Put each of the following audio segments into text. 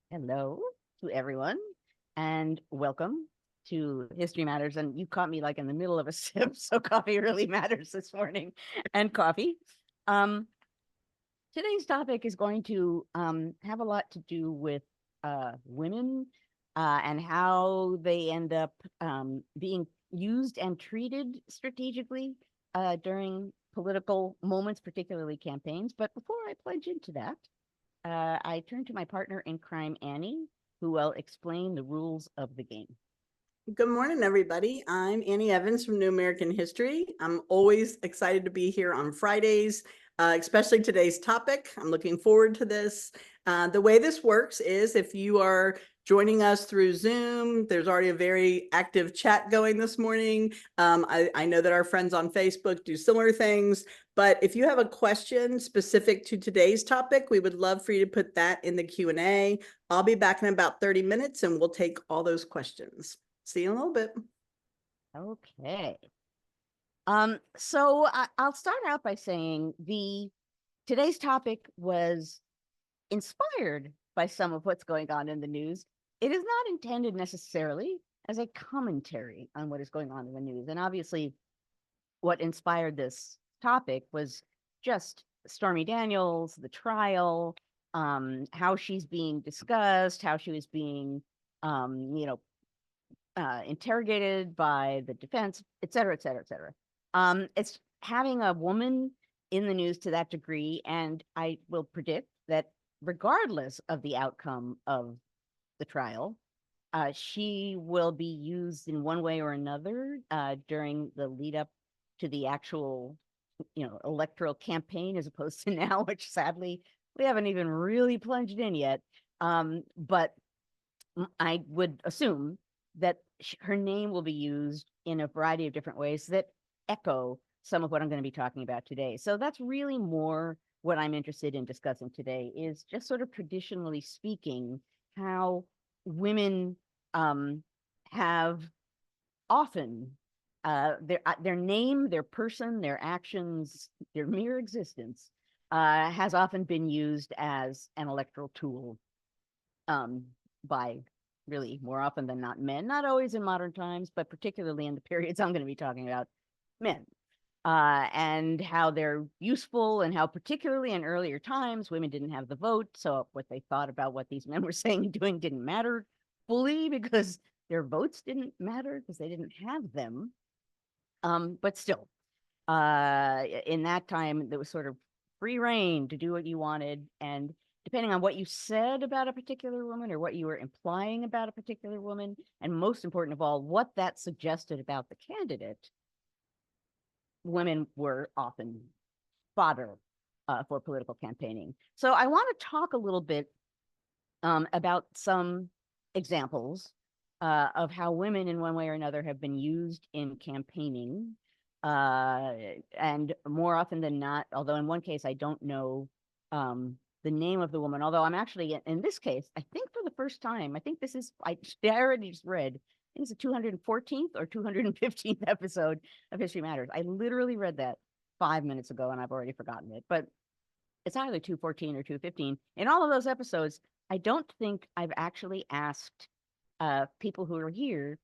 Hello to everyone, and welcome to History Matters. And you caught me like in the middle of a sip, so coffee really matters this morning, and coffee. Um, Today's topic is going to have a lot to do with women and how they end up being used and treated strategically during political moments, particularly campaigns. But before I plunge into that, I turn to my partner in crime, Annie, who will explain the rules of the game. Good morning, everybody. I'm Annie Evans from New American History. I'm always excited to be here on Fridays, especially today's topic. I'm looking forward to this. The way this works is if you are joining us through Zoom, there's already a very active chat going this morning. I know that our friends on Facebook do similar things, but if you have a question specific to today's topic, we would love for you to put that in the Q&A. I'll be back in about 30 minutes and we'll take all those questions. See you in a little bit. Okay. I'll start out by saying today's topic was inspired by some of what's going on in the news. It is not intended necessarily as a commentary on what is going on in the news. And obviously, what inspired this topic was just Stormy Daniels, the trial, how she's being discussed, how she was being, interrogated by the defense, et cetera, et cetera, et cetera. It's having a woman in the news to that degree, and I will predict that regardless of the outcome of the trial, she will be used in one way or another during the lead up to the actual, electoral campaign, as opposed to now, which sadly we haven't even really plunged in yet. But I would assume that her name will be used in a variety of different ways that echo some of what I'm going to be talking about today. So that's really more what I'm interested in discussing today is just sort of traditionally speaking, how women have often their name, their person, their actions, their mere existence has often been used as an electoral tool um, by really more often than not men, not always in modern times, but particularly in the periods I'm going to be talking about, men. And how they're useful, and how, particularly in earlier times, women didn't have the vote. So, what they thought about what these men were saying and doing didn't matter fully because their votes didn't matter because they didn't have them. But still, in that time, there was sort of free reign to do what you wanted. And depending on what you said about a particular woman or what you were implying about a particular woman, and most important of all, what that suggested about the candidate, women were often fodder for political campaigning. So I want to talk a little bit about some examples of how women, in one way or another, have been used in campaigning. And more often than not, although in one case I don't know the name of the woman, although I'm actually, in this case, I think for the first time, I think this is, I already just read, I think it's the 214th or 215th episode of History Matters. I literally read that 5 minutes ago and I've already forgotten it, but it's either 214 or 215. In all of those episodes, I don't think I've actually asked people who are here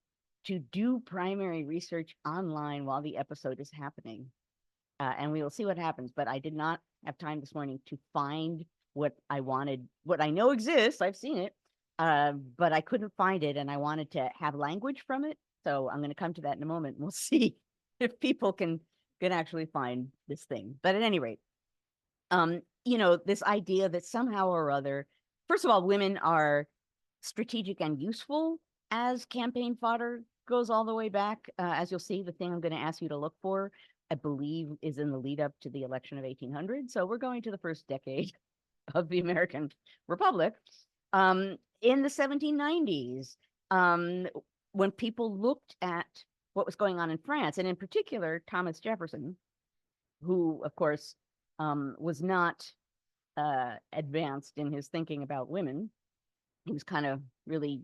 to do primary research online while the episode is happening. And we will see what happens. But I did not have time this morning to find what I wanted, what I know exists. I've seen it, but I couldn't find it. And I wanted to have language from it. So I'm going to come to that in a moment. And we'll see if people can actually find this thing. But at any rate, this idea that somehow or other, first of all, women are strategic and useful as campaign fodder goes all the way back. As you'll see, the thing I'm going to ask you to look for, I believe, is in the lead up to the election of 1800. So we're going to the first decade of the American Republic. In the 1790s, when people looked at what was going on in France, and in particular, Thomas Jefferson, who, of course, was not advanced in his thinking about women. He was kind of really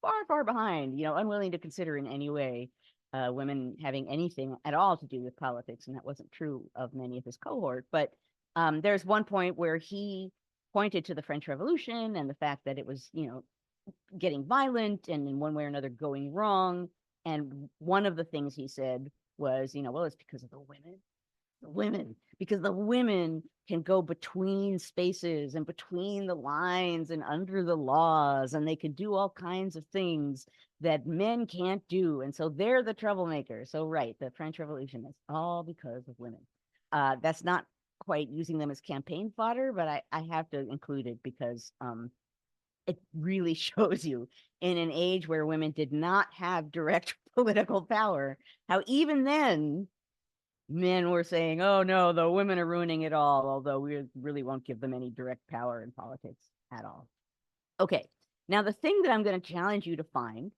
far, far behind, unwilling to consider in any way women having anything at all to do with politics. And that wasn't true of many of his cohort. But there's one point where he pointed to the French Revolution and the fact that it was, getting violent and in one way or another going wrong. And one of the things he said was, well, it's because of because the women can go between spaces and between the lines and under the laws, and they can do all kinds of things that men can't do. And so they're the troublemakers. So, right, the French Revolution is all because of women. That's not quite using them as campaign fodder, but I have to include it because it really shows you in an age where women did not have direct political power, how even then men were saying, oh no, the women are ruining it all, although we really won't give them any direct power in politics at all. Okay, now the thing that I'm going to challenge you to find,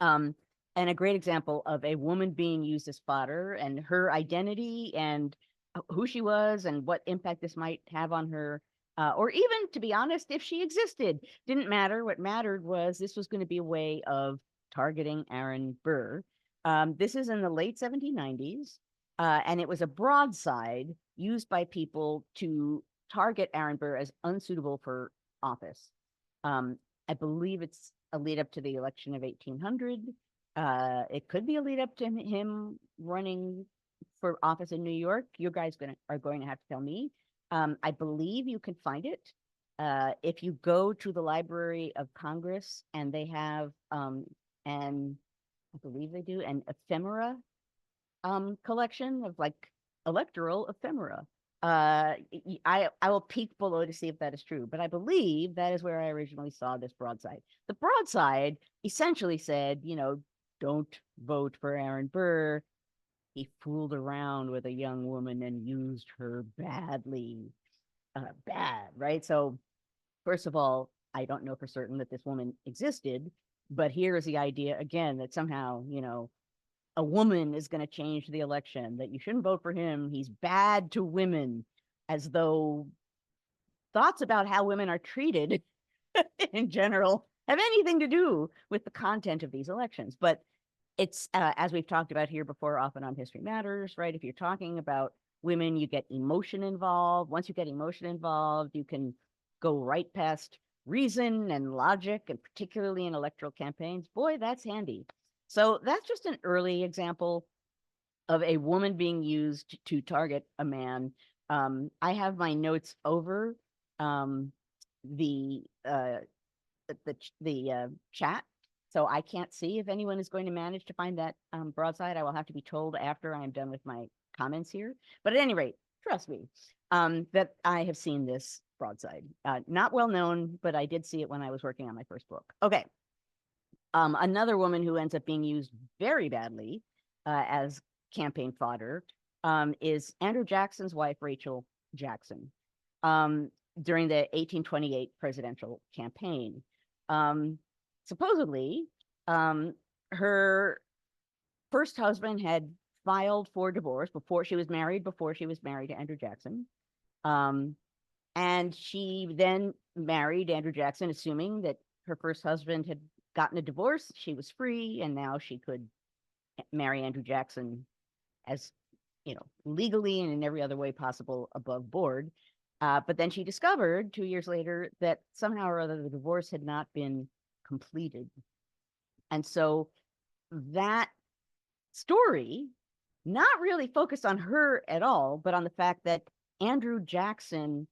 and a great example of a woman being used as fodder and her identity and who she was and what impact this might have on her, or even, to be honest, if she existed, didn't matter. What mattered was this was going to be a way of targeting Aaron Burr. This is in the late 1790s, and it was a broadside used by people to target Aaron Burr as unsuitable for office. I believe it's a lead up to the election of 1800. It could be a lead up to him running for office in New York. You guys are going to have to tell me. I believe you can find it if you go to the Library of Congress, and they have and I believe they do an ephemera collection of like electoral ephemera. I will peek below to see if that is true, but I believe that is where I originally saw this broadside. The broadside essentially said, don't vote for Aaron Burr. He fooled around with a young woman and used her badly. Bad, right? So, first of all, I don't know for certain that this woman existed, but here is the idea again that somehow, a woman is going to change the election, that you shouldn't vote for him. He's bad to women, as though thoughts about how women are treated in general have anything to do with the content of these elections. But it's, as we've talked about here before, often on History Matters, right? If you're talking about women, you get emotion involved. Once you get emotion involved, you can go right past reason and logic, and particularly in electoral campaigns. Boy, that's handy. So that's just an early example of a woman being used to target a man. I have my notes over the chat, so I can't see if anyone is going to manage to find that broadside. I will have to be told after I am done with my comments here. But at any rate, trust me, that I have seen this broadside. Not well known, but I did see it when I was working on my first book. Okay. Another woman who ends up being used very badly as campaign fodder is Andrew Jackson's wife, Rachel Jackson, during the 1828 presidential campaign. Supposedly, her first husband had filed for divorce before she was married to Andrew Jackson. And she then married Andrew Jackson, assuming that her first husband had gotten a divorce, she was free, and now she could marry Andrew Jackson as, legally and in every other way possible above board. But then she discovered 2 years later that somehow or other the divorce had not been completed. And so that story, not really focused on her at all, but on the fact that Andrew Jackson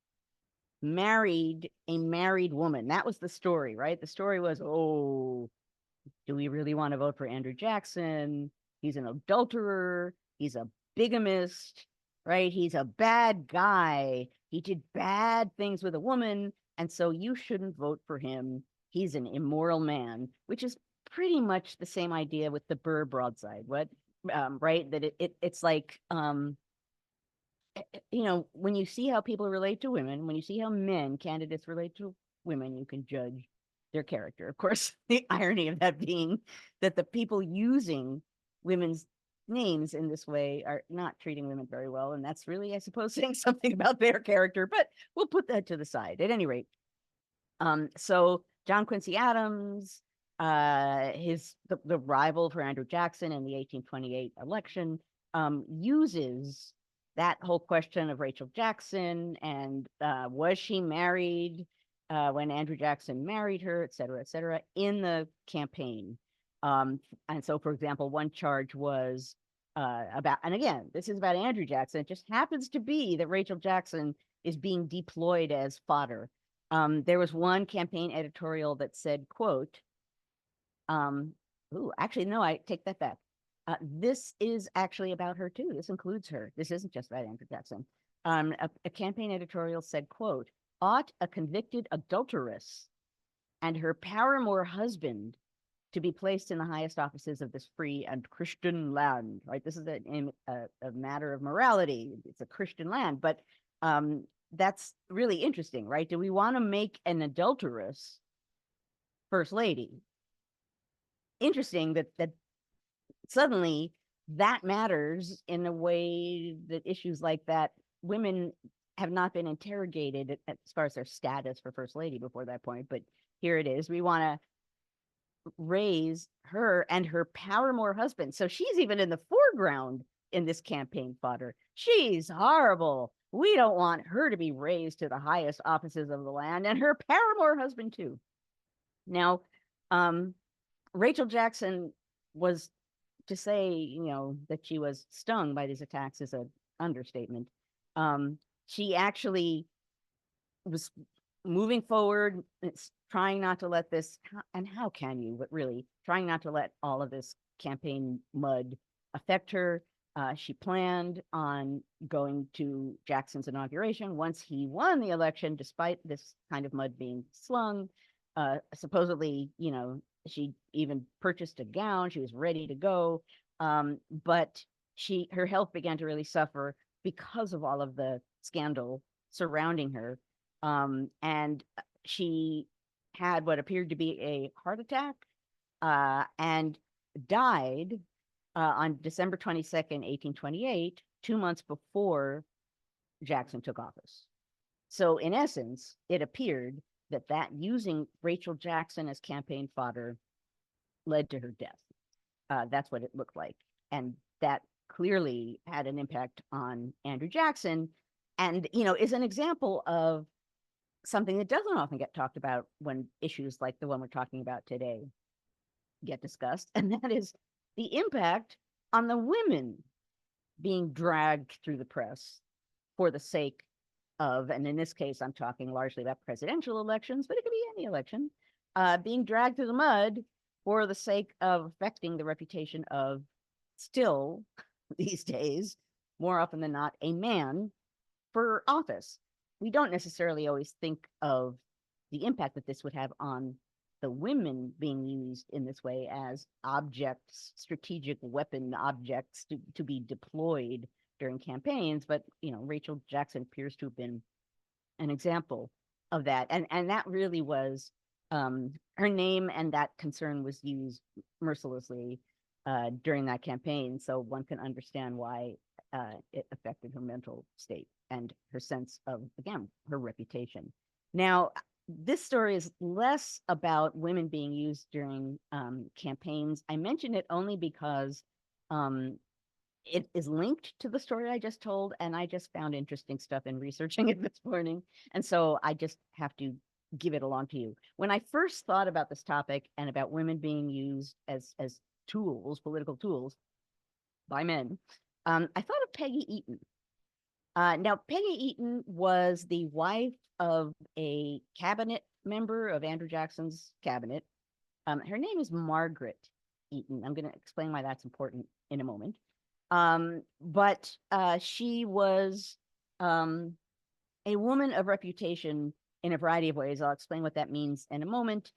married a married woman. That was the story, right? The story was, oh, do we really want to vote for Andrew Jackson? He's an adulterer. He's a bigamist, right? He's a bad guy. He did bad things with a woman, and so you shouldn't vote for him. He's an immoral man, which is pretty much the same idea with the Burr broadside. What, right? That it's like, when you see how people relate to women, when you see how candidates relate to women, you can judge their character. Of course, the irony of that being that the people using women's names in this way are not treating women very well. And that's really, I suppose, saying something about their character, but we'll put that to the side. At any rate, so John Quincy Adams, the rival for Andrew Jackson in the 1828 election, uses that whole question of Rachel Jackson and was she married when Andrew Jackson married her, et cetera, in the campaign. And so, for example, one charge was about, and again, this is about Andrew Jackson. It just happens to be that Rachel Jackson is being deployed as fodder. There was one campaign editorial that said, quote, actually, no, I take that back. This is actually about her too. This includes her. This isn't just about Andrew Jackson. A campaign editorial said, quote, ought a convicted adulteress and her paramour husband to be placed in the highest offices of this free and Christian land, right? This is a matter of morality. It's a Christian land, but that's really interesting, right? Do we want to make an adulteress first lady? Interesting that suddenly that matters in a way that issues like that, women have not been interrogated as far as their status for first lady before that point, but here it is. We want to raise her and her paramour husband. So she's even in the foreground in this campaign fodder. She's horrible. We don't want her to be raised to the highest offices of the land, and her paramour husband too. Now, Rachel Jackson was, to say, that she was stung by these attacks is an understatement. She actually was moving forward, it's trying not to let this, and how can you, but really trying not to let all of this campaign mud affect her. She planned on going to Jackson's inauguration once he won the election, despite this kind of mud being slung. Supposedly, she even purchased a gown. She was ready to go. But her health began to really suffer because of all of the scandal surrounding her. And she had what appeared to be a heart attack and died on December 22nd, 1828, 2 months before Jackson took office. So in essence, it appeared that using Rachel Jackson as campaign fodder led to her death. That's what it looked like. And that clearly had an impact on Andrew Jackson and, is an example of something that doesn't often get talked about when issues like the one we're talking about today get discussed. And that is the impact on the women being dragged through the press for the sake of, and in this case, I'm talking largely about presidential elections, but it could be any election, being dragged through the mud for the sake of affecting the reputation of, still these days, more often than not, a man for office. We don't necessarily always think of the impact that this would have on the women being used in this way as objects, strategic weapon objects to be deployed during campaigns. But, Rachel Jackson appears to have been an example of that. And that really was, her name and that concern was used mercilessly during that campaign. So one can understand why it affected her mental state and her sense of, again, her reputation. Now, this story is less about women being used during campaigns. I mention it only because it is linked to the story I just told, and I just found interesting stuff in researching it this morning. And so I just have to give it along to you. When I first thought about this topic and about women being used as tools, political tools, by men, I thought of Peggy Eaton. Now, Peggy Eaton was the wife of a cabinet member of Andrew Jackson's cabinet. Her name is Margaret Eaton. I'm going to explain why that's important in a moment. But she was a woman of reputation in a variety of ways. I'll explain what that means in a moment,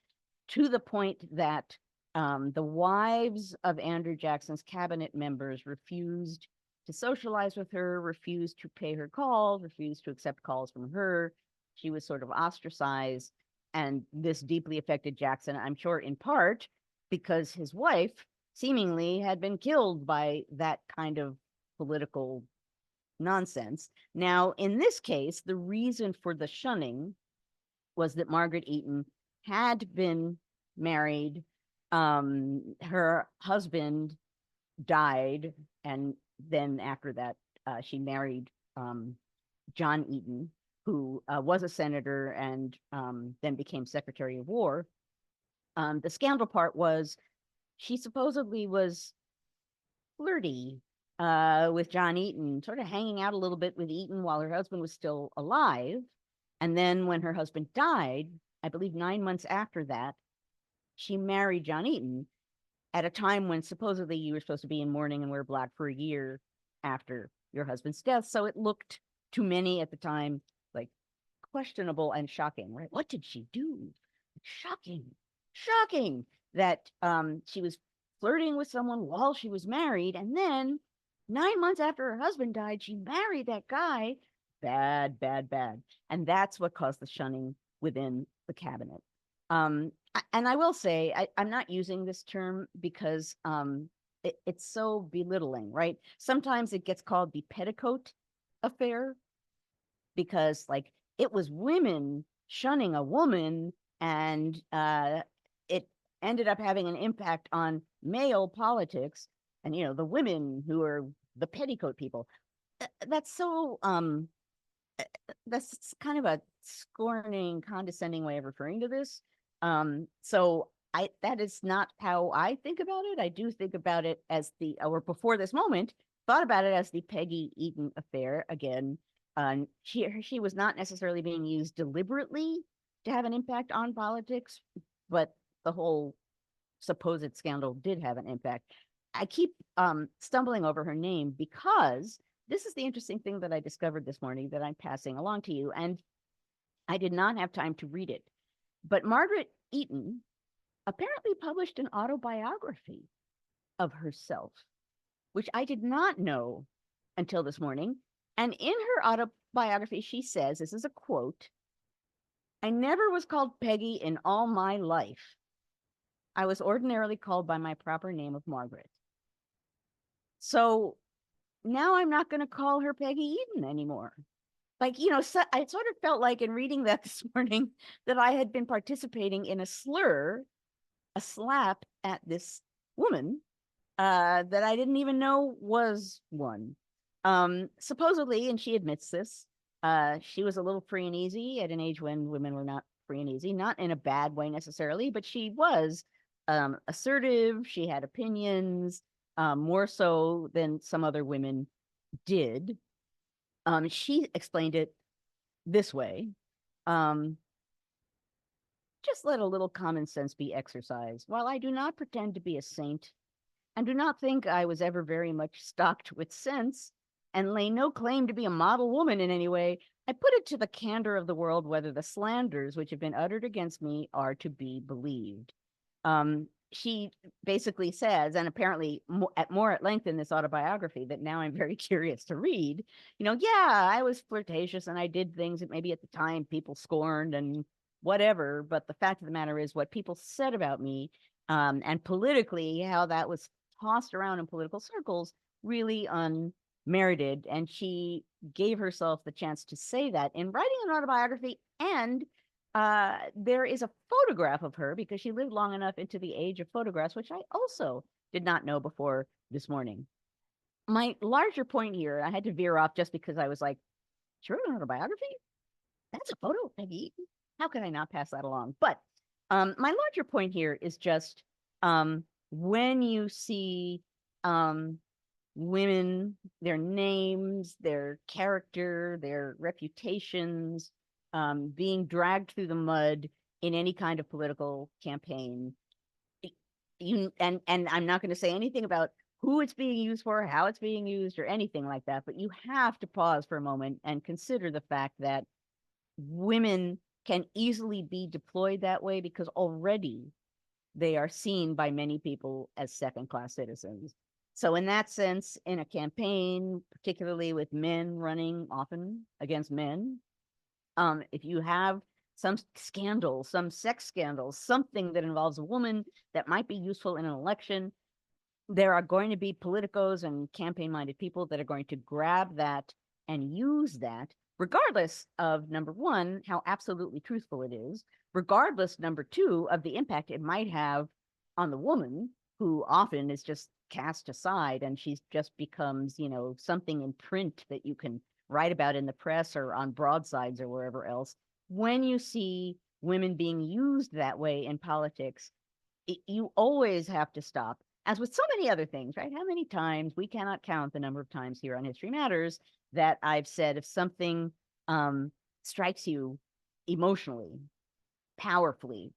to the point that the wives of Andrew Jackson's cabinet members refused to socialize with her, refused to pay her calls, refused to accept calls from her. She was sort of ostracized, and this deeply affected Jackson, I'm sure in part because his wife seemingly had been killed by that kind of political nonsense. Now, in this case, the reason for the shunning was that Margaret Eaton had been married. Her husband died, and then after that, she married John Eaton, who was a senator and then became Secretary of War. The scandal part was she supposedly was flirty with John Eaton, sort of hanging out a little bit with Eaton while her husband was still alive. And then when her husband died, I believe 9 months after that, she married John Eaton at a time when supposedly you were supposed to be in mourning and wear black for a year after your husband's death. So it looked to many at the time like questionable and shocking, right? What did she do? Shocking, shocking that she was flirting with someone while she was married. And then 9 months after her husband died, she married that guy. Bad, bad, bad. And that's what caused the shunning within the cabinet. And I will say, I'm not using this term because it's so belittling, right? Sometimes it gets called the petticoat affair because, like, it was women shunning a woman, and it ended up having an impact on male politics, and the women who are the petticoat people. That's so that's kind of a scorning, condescending way of referring to this. So that is not how I think about it. I do think about it as or before this moment, thought about it as the Peggy Eaton affair. Again, she was not necessarily being used deliberately to have an impact on politics, but the whole supposed scandal did have an impact. I keep stumbling over her name because this is the interesting thing that I discovered this morning that I'm passing along to you, and I did not have time to read it. But Margaret Eaton apparently published an autobiography of herself, which I did not know until this morning. And in her autobiography, she says, this is a quote, "I never was called Peggy in all my life. I was ordinarily called by my proper name of Margaret." So now I'm not going to call her Peggy Eaton anymore. Like, so I sort of felt like in reading that this morning that I had been participating in a slur, a slap at this woman that I didn't even know was one. Supposedly, and she admits this, she was a little free and easy at an age when women were not free and easy, not in a bad way necessarily, but she was assertive. She had opinions, more so than some other women did. She explained it this way. Just let a little common sense be exercised. While I do not pretend to be a saint, and do not think I was ever very much stocked with sense, and lay no claim to be a model woman in any way, I put it to the candor of the world whether the slanders which have been uttered against me are to be believed. She basically says, and apparently more at length in this autobiography that now I'm very curious to read, yeah, I was flirtatious and I did things that maybe at the time people scorned and whatever, but the fact of the matter is what people said about me, and politically how that was tossed around in political circles, really unmerited. And she gave herself the chance to say that in writing an autobiography. And there is a photograph of her because she lived long enough into the age of photographs, which I also did not know before this morning. My larger point here, I had to veer off just because I was like, she wrote an autobiography? That's a photo of Peggy Eaton? How could I not pass that along? But my larger point here is just when you see women, their names, their character, their reputations being dragged through the mud in any kind of political campaign, and I'm not going to say anything about who it's being used for, how it's being used, or anything like that, but you have to pause for a moment and consider the fact that women can easily be deployed that way because already they are seen by many people as second-class citizens. So in that sense, in a campaign, particularly with men running often against men, if you have some scandal, some sex scandal, something that involves a woman that might be useful in an election, there are going to be politicos and campaign-minded people that are going to grab that and use that, regardless of, number one, how absolutely truthful it is, regardless, number two, of the impact it might have on the woman, who often is just cast aside and she just becomes, you know, something in print that you can write about in the press or on broadsides or wherever else. When you see women being used that way in politics, you always have to stop, as with so many other things, right? How many times, we cannot count the number of times here on History Matters that I've said, if something strikes you emotionally, powerfully,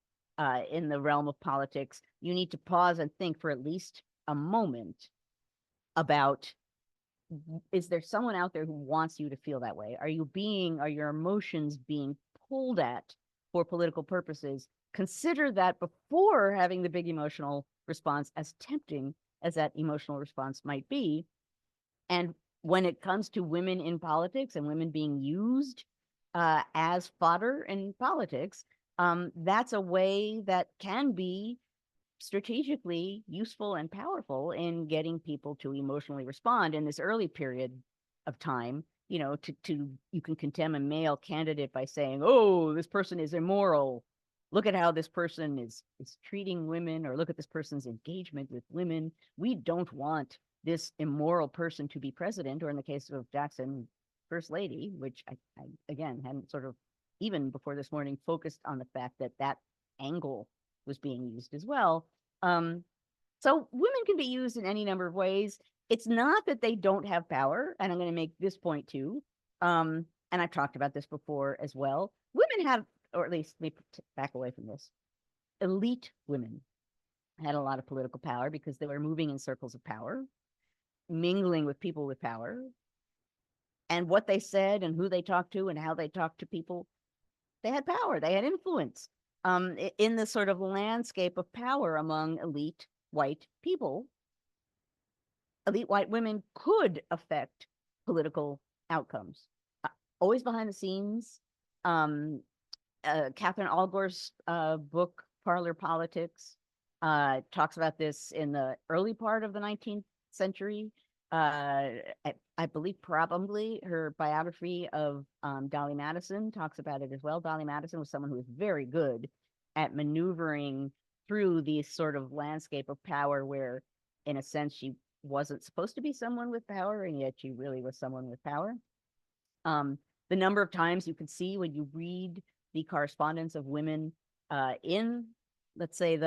in the realm of politics, you need to pause and think for at least a moment about, is there someone out there who wants you to feel that way? Are your emotions being pulled at for political purposes? Consider that before having the big emotional response, as tempting as that emotional response might be. And when it comes to women in politics and women being used as fodder in politics, that's a way that can be strategically useful and powerful in getting people to emotionally respond in this early period of time. You know, you can condemn a male candidate by saying, oh, this person is immoral, look at how this person is treating women, or look at this person's engagement with women. We don't want this immoral person to be president, or in the case of Jackson, first lady, which I again hadn't sort of, even before this morning, focused on the fact that that angle was being used as well. So women can be used in any number of ways. It's not that they don't have power, and I'm going to make this point too. And I've talked about this before as well. Women have, or at least let me back away from this. Elite women had a lot of political power because they were moving in circles of power, mingling with people with power, and what they said and who they talked to and how they talked to people, they had power, they had influence in the sort of landscape of power among elite white people. Elite white women could affect political outcomes, always behind the scenes. Catherine Allgore's book, Parlor Politics, talks about this in the early part of the 19th century. I believe probably her biography of Dolly Madison talks about it as well. Dolly Madison was someone who was very good at maneuvering through the sort of landscape of power where, in a sense, she wasn't supposed to be someone with power, and yet she really was someone with power. The number of times you can see when you read the correspondence of women in, let's say,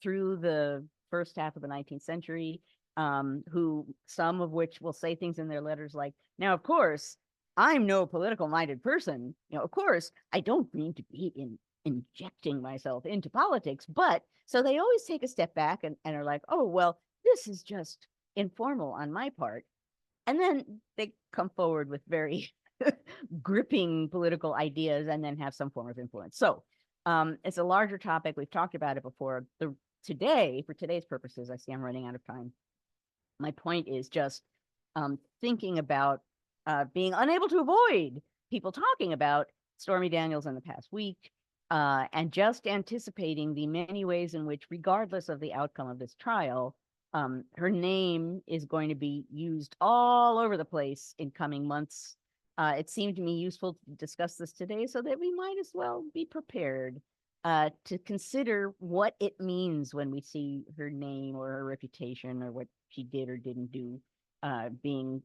through the first half of the 19th century, who, some of which will say things in their letters like, now, of course, I'm no political minded person. You know, of course, I don't mean to be injecting myself into politics, but so they always take a step back and are like, oh, well, this is just informal on my part. And then they come forward with very gripping political ideas and then have some form of influence. So it's a larger topic. We've talked about it before. Today, for today's purposes, I see I'm running out of time. My point is just thinking about being unable to avoid people talking about Stormy Daniels in the past week, and just anticipating the many ways in which, regardless of the outcome of this trial, her name is going to be used all over the place in coming months. It seemed to me useful to discuss this today so that we might as well be prepared to consider what it means when we see her name or her reputation or what she did or didn't do being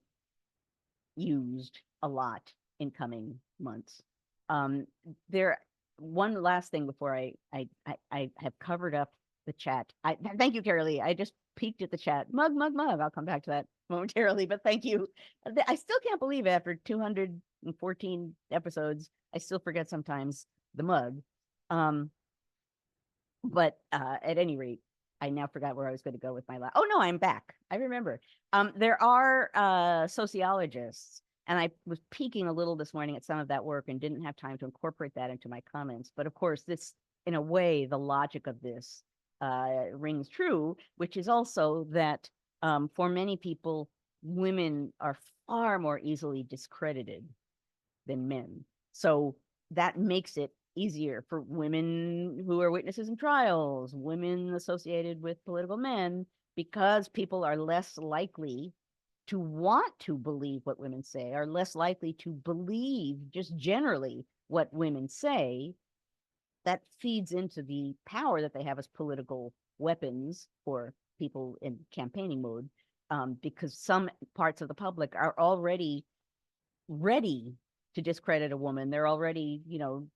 used a lot in coming months. One last thing before I have covered up the chat. Thank you, Carolee. I just peeked at the chat. Mug. I'll come back to that momentarily, but thank you. I still can't believe after 214 episodes, I still forget sometimes the mug. But at any rate, I now forgot where I was going to go with my last. Oh no, I'm back. I remember. There are sociologists, and I was peeking a little this morning at some of that work and didn't have time to incorporate that into my comments. But of course, this, in a way, the logic of this rings true, which is also that for many people, women are far more easily discredited than men. So that makes it easier for women who are witnesses in trials, women associated with political men, because people are less likely to want to believe what women say, are less likely to believe just generally what women say. That feeds into the power that they have as political weapons for people in campaigning mode, because some parts of the public are already ready to discredit a woman. They're already,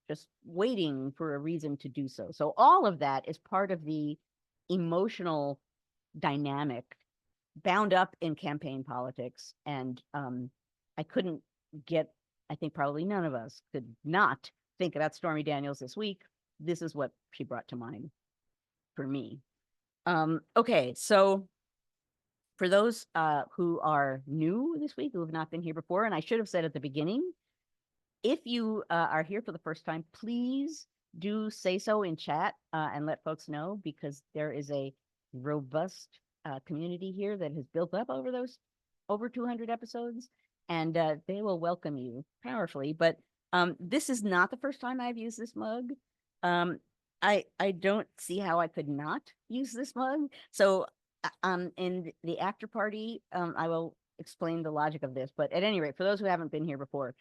just waiting for a reason to do so. So all of that is part of the emotional dynamic bound up in campaign politics. And I couldn't get, I think probably none of us could not think about Stormy Daniels this week. This is what she brought to mind for me. Okay, so for those who are new this week, who have not been here before, and I should have said at the beginning, if you are here for the first time, please do say so in chat and let folks know, because there is a robust community here that has built up over those over 200 episodes, and they will welcome you powerfully. But this is not the first time I've used this mug. I don't see how I could not use this mug. So in the after party, I will explain the logic of this. But at any rate, for those who haven't been here before,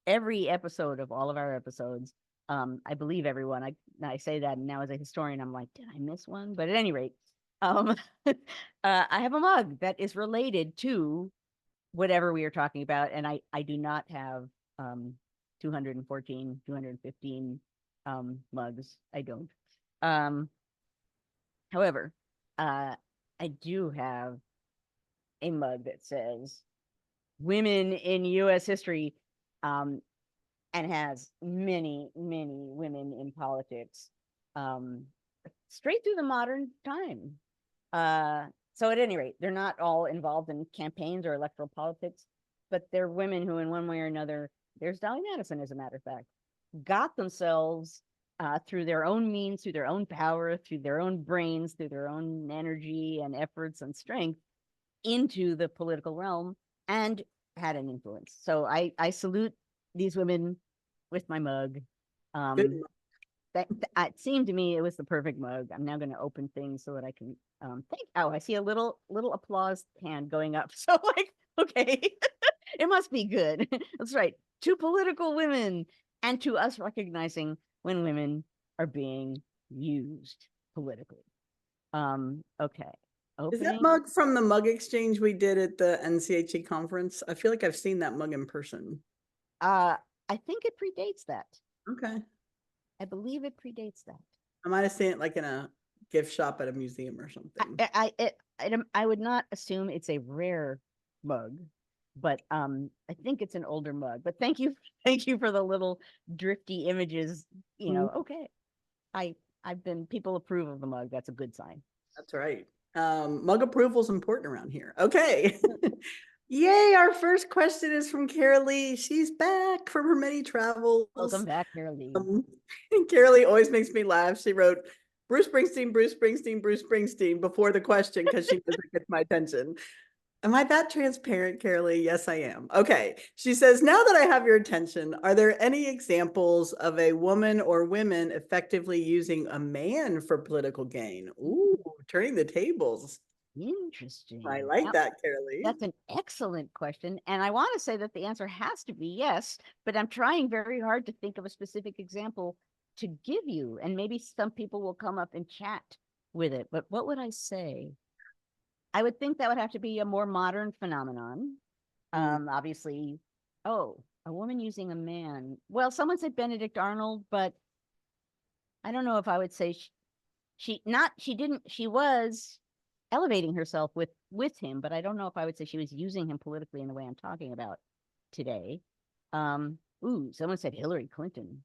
every episode of all of our episodes, I believe everyone, I say that, and now as a historian, I'm like, did I miss one? But at any rate, I have a mug that is related to whatever we are talking about, and I do not have 214, 215 mugs. I don't. However, I do have a mug that says "Women in U.S. History," and has many, many women in politics, straight through the modern time. So at any rate, they're not all involved in campaigns or electoral politics, but they're women who, in one way or another, there's Dolly Madison, as a matter of fact, got themselves through their own means, through their own power, through their own brains, through their own energy and efforts and strength into the political realm and had an influence. So I salute these women with my mug. It seemed to me it was the perfect mug. I'm now going to open things so that I can think. Oh, I see a little applause hand going up. So like, okay, it must be good. That's right. To political women, and to us recognizing when women are being used politically. Okay. Is that Opening. mug from the mug exchange we did at the NCHE conference? I feel like I've seen that mug in person. I think it predates that. Okay. I believe it predates that. I might have seen it like in a gift shop at a museum or something. I would not assume it's a rare mug, but I think it's an older mug. But thank you for the little drifty images. Okay. People approve of the mug. That's a good sign. That's right. Mug approval is important around here. Okay. Yay, our first question is from Carolee. She's back from her many travels. Welcome back, Carolee. Carolee always makes me laugh. She wrote Bruce Springsteen, Bruce Springsteen, Bruce Springsteen before the question because she knows it gets my attention. Am I that transparent, Carolee? Yes, I am. Okay. She says, now that I have your attention, are there any examples of a woman or women effectively using a man for political gain? Ooh, turning the tables. Interesting. I like that, Carolee. That's an excellent question. And I want to say that the answer has to be yes, but I'm trying very hard to think of a specific example to give you. And maybe some people will come up and chat with it. But what would I say? I would think that would have to be a more modern phenomenon. Obviously, a woman using a man. Well, someone said Benedict Arnold, but I don't know if I would say she was elevating herself with him, but I don't know if I would say she was using him politically in the way I'm talking about today. Someone said Hillary Clinton.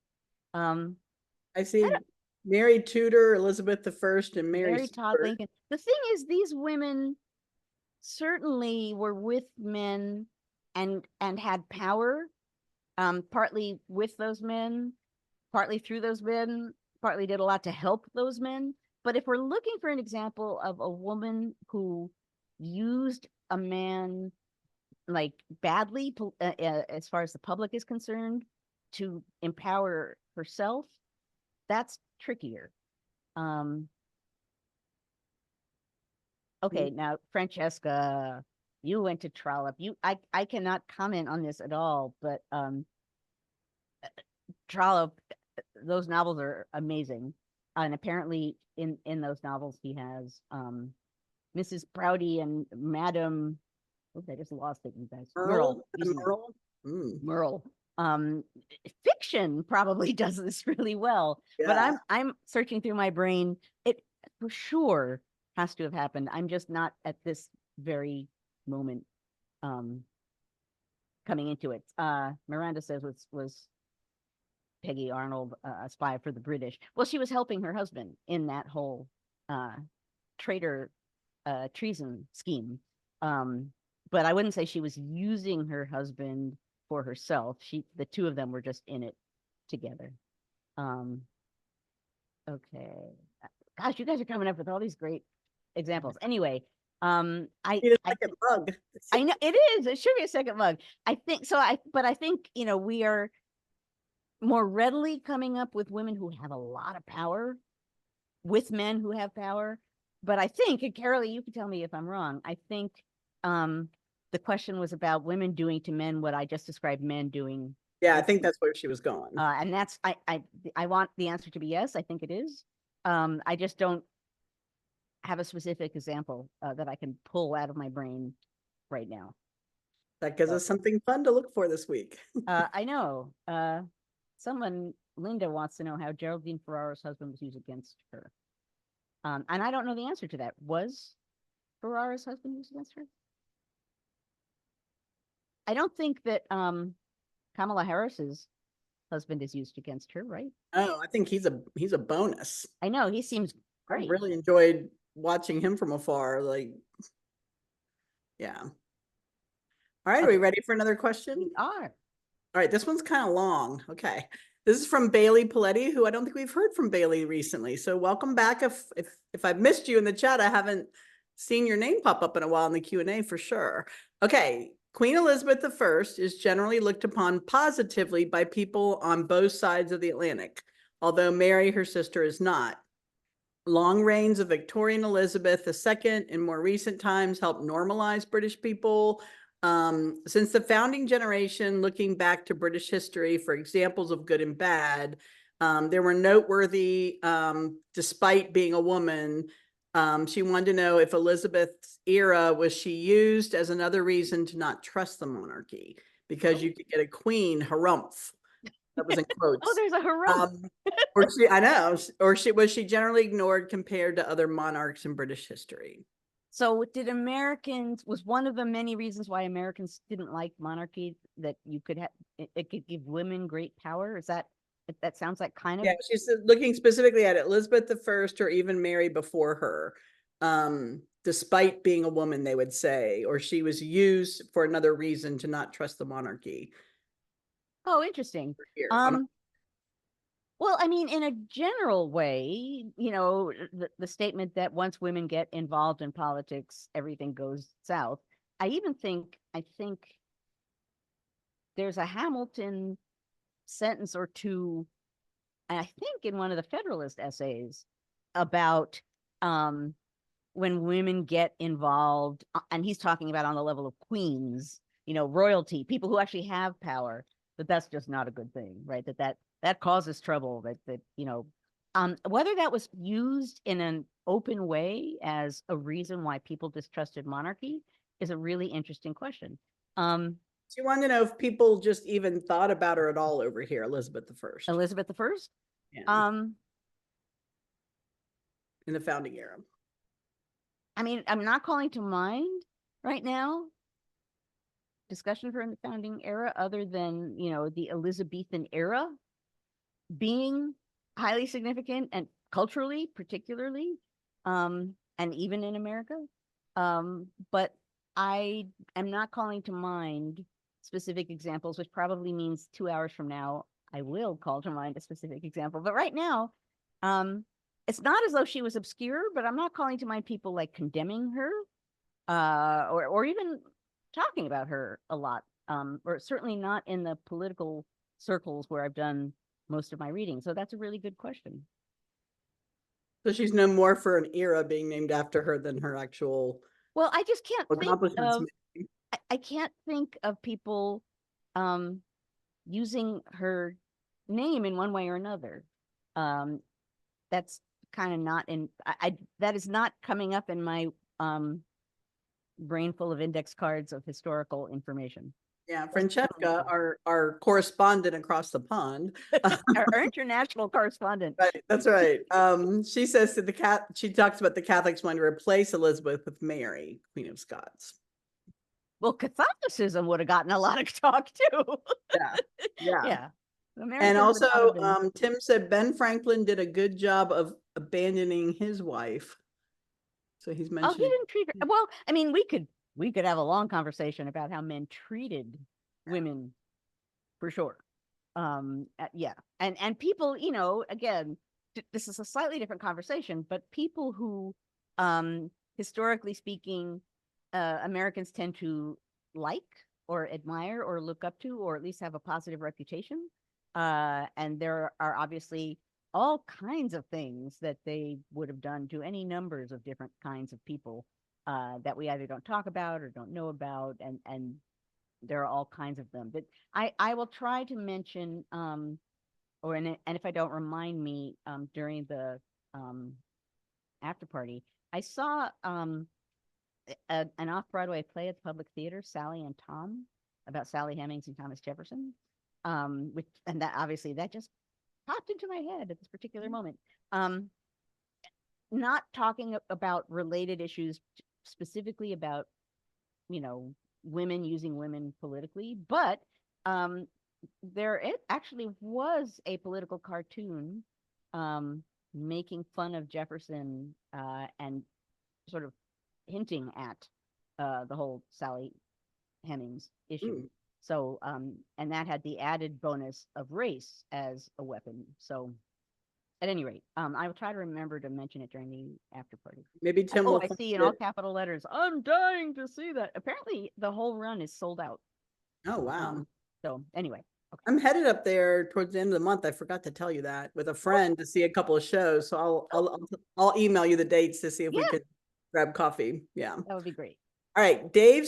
I see Mary Tudor, Elizabeth I, and Mary Todd Lincoln. The thing is, these women certainly were with men and had power, partly with those men, partly through those men, partly did a lot to help those men. But if we're looking for an example of a woman who used a man like badly, as far as the public is concerned, to empower herself, that's trickier. Okay, now Francesca, you went to Trollope. I cannot comment on this at all, but Trollope, those novels are amazing. And apparently in those novels he has Mrs. Prouty and Madam, oh, I just lost it, you guys. Merle, Excuse me. Merle. Mm, Merle. Um, Fiction probably does this really well, but yeah. I'm searching through my brain. It for sure has to have happened. I'm just not at this very moment coming into it. Miranda says was Peggy Arnold a spy for the British? Well, she was helping her husband in that whole uh traitor treason scheme. But I wouldn't say she was using her husband for herself. The two of them were just in it together. Um, okay. Gosh, you guys are coming up with all these great examples. Anyway, Need a second mug. I know it is. It should be a second mug. I think so. But I think, we are more readily coming up with women who have a lot of power with men who have power. But I think, and Carolee, you can tell me if I'm wrong, I think the question was about women doing to men what I just described men doing. Yeah, I think that's where she was going. And that's, I want the answer to be yes, I think it is. I just don't have a specific example that I can pull out of my brain right now. That gives us something fun to look for this week. I know. Linda wants to know how Geraldine Ferrara's husband was used against her. And I don't know the answer to that. Was Ferrara's husband used against her? I don't think that Kamala Harris's husband is used against her, right? Oh, I think he's a bonus. I know, he seems I great. really enjoyed watching him from afar. Like, yeah. All right, are we ready for another question? We are. All right, this one's kind of long. Okay. This is from Bailey Paletti, who I don't think we've heard from Bailey recently. So welcome back. If I've missed you in the chat, I haven't seen your name pop up in a while in the Q&A for sure. Okay. Queen Elizabeth I is generally looked upon positively by people on both sides of the Atlantic, although Mary, her sister, is not. Long reigns of Victorian Elizabeth II in more recent times helped normalize British people. Since the founding generation, looking back to British history for examples of good and bad, there were noteworthy, despite being a woman. She wanted to know if Elizabeth's era was she used as another reason to not trust the monarchy because you could get a queen, harumph. That was in quotes. Oh, there's a harumph. I know, or was she generally ignored compared to other monarchs in British history? So was one of the many reasons why Americans didn't like monarchy, that you could have, it could give women great power? Is that sounds like kind of? Yeah, she's looking specifically at Elizabeth I or even Mary before her. Despite being a woman, they would say, or she was used for another reason to not trust the monarchy. Oh, interesting. Well, I mean, in a general way, the statement that once women get involved in politics, everything goes south. I think there's a Hamilton sentence or two, I think in one of the Federalist essays, about when women get involved, and he's talking about on the level of queens, royalty, people who actually have power, that's just not a good thing, right? That causes trouble, whether that was used in an open way as a reason why people distrusted monarchy is a really interesting question. She wanted to know if people just even thought about her at all over here, Elizabeth I. Elizabeth I? Yeah. In the founding era. I mean, I'm not calling to mind right now discussion for in the founding era other than, the Elizabethan era being highly significant and culturally, particularly, and even in America. But I am not calling to mind specific examples, which probably means 2 hours from now, I will call to mind a specific example. But right now, it's not as though she was obscure, but I'm not calling to mind people like condemning her, or even talking about her a lot, or certainly not in the political circles where I've done most of my reading. So that's a really good question. So she's known more for an era being named after her than her actual. Well, I just can't accomplishments. I can't think of people using her name in one way or another. That's kind of not in that is not coming up in my brain full of index cards of historical information. Yeah, Doesn't sound Francesca, good. our correspondent across the pond. Our international correspondent. Right, that's right. She says that she talks about the Catholics wanting to replace Elizabeth with Mary, Queen of Scots. Well, Catholicism would have gotten a lot of talk too. Yeah, yeah. Yeah. And Americans would not also, have been. Tim said Ben Franklin did a good job of abandoning his wife. So he's Oh, he mentioning. didn't treat her. Well, I mean, we could have a long conversation about how men treated women for sure. Yeah. And people, again, this is a slightly different conversation, but people who, historically speaking, Americans tend to like or admire or look up to, or at least have a positive reputation. And there are obviously all kinds of things that they would have done to any numbers of different kinds of people, that we either don't talk about or don't know about, and there are all kinds of them. But I will try to mention, and if I don't, remind me, during the um after party. I saw an off-Broadway play at the Public Theater, Sally and Tom, about Sally Hemings and Thomas Jefferson. Which, and that obviously that just popped into my head at this particular moment. Um, Not talking about related issues, specifically about, you know, women using women politically, but um, it actually was a political cartoon, um, making fun of Jefferson, and sort of hinting at the whole Sally Hemings issue. Ooh, So, and that had the added bonus of race as a weapon. So, at any rate, I will try to remember to mention it during the after party. maybe And, Tim oh, will I find see in all it. capital letters, I'm dying to see that. Apparently, the whole run is sold out. Oh, wow. So, anyway, okay. I'm headed up there towards the end of the month. I forgot to tell you that, with a friend to see a couple of shows. So I'll email you the dates to see if we Yeah, could grab coffee. Yeah. that would be great. All right. Dave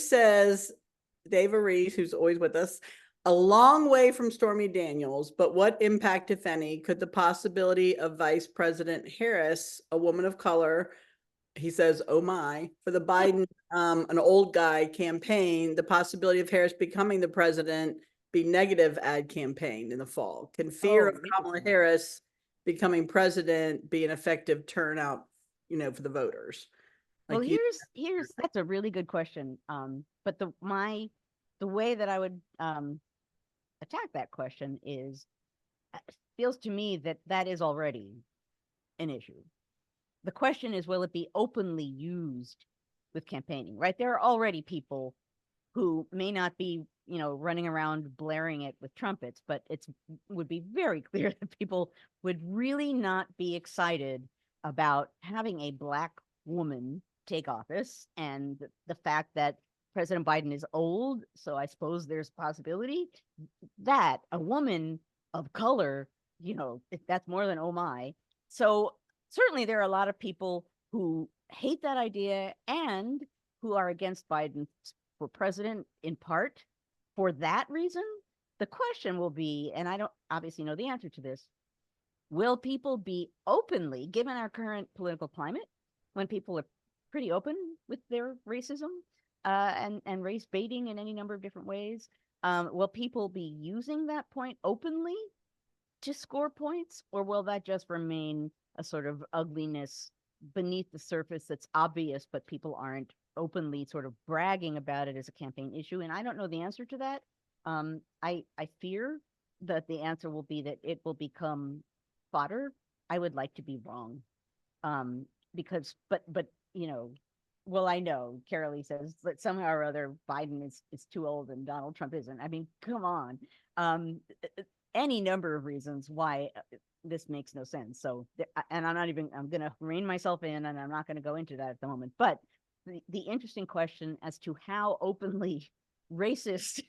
Aries, who's always with us, a long way from Stormy Daniels, but what impact, if any, could the possibility of Vice President Harris, a woman of color, he says, oh my, for the Biden, an old guy campaign, the possibility of Harris becoming the president be negative ad campaign in the fall? Can fear Oh, of Kamala interesting. Harris becoming president be an effective turnout, for the voters? Well, Like you, here's that's a really good question. But the way that I would attack that question is, feels to me that that is already an issue. The question is, will it be openly used with campaigning, right? There are already people who may not be, running around blaring it with trumpets, but it's would be very clear that people would really not be excited about having a black woman take office, and the fact that President Biden is old, so I suppose there's a possibility that a woman of color, if that's more than oh my. So certainly there are a lot of people who hate that idea and who are against Biden for president in part for that reason. The question will be, and I don't obviously know the answer to this, will people be openly, given our current political climate, when people are pretty open with their racism, and race baiting in any number of different ways, will people be using that point openly to score points, or will that just remain a sort of ugliness beneath the surface that's obvious, but people aren't openly sort of bragging about it as a campaign issue? And I don't know the answer to that. I fear that the answer will be that it will become fodder. I would like to be wrong, because but well, I know Carolee says that somehow or other Biden is too old and Donald Trump isn't. I mean, come on. Any number of reasons why this makes no sense. So, and I'm going to rein myself in, and I'm not going to go into that at the moment. But the interesting question as to how openly racist